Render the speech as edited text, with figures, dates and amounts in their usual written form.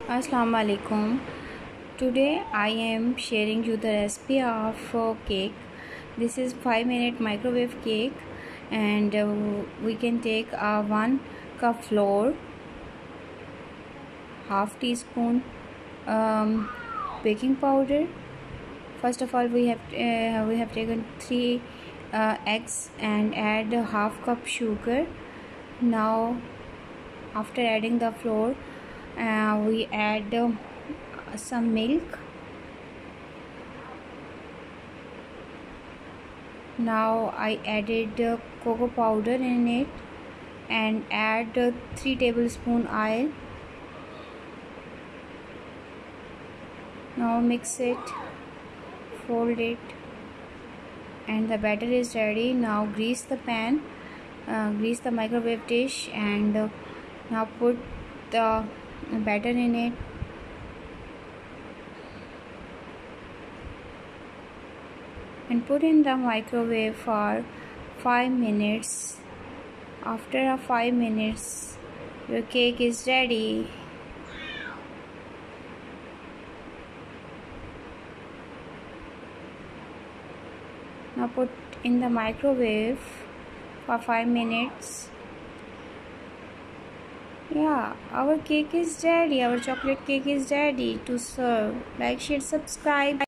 Assalamu alaikum. Today I am sharing you the recipe of cake. This is 5-minute microwave cake, and we can take 1 cup flour, half teaspoon baking powder. First of all, we have taken 3 eggs and add half cup sugar. Now after adding the flour, we add some milk. Now I added cocoa powder in it and add 3 tablespoon oil. Now mix it, fold it, and the batter is ready. Now grease the pan, grease the microwave dish, and now put the batter in it. And put in the microwave for 5 minutes. After 5 minutes, your cake is ready. Now put in the microwave for 5 minutes. Yeah, our cake is ready. Our chocolate cake is ready to serve. Like, share, subscribe.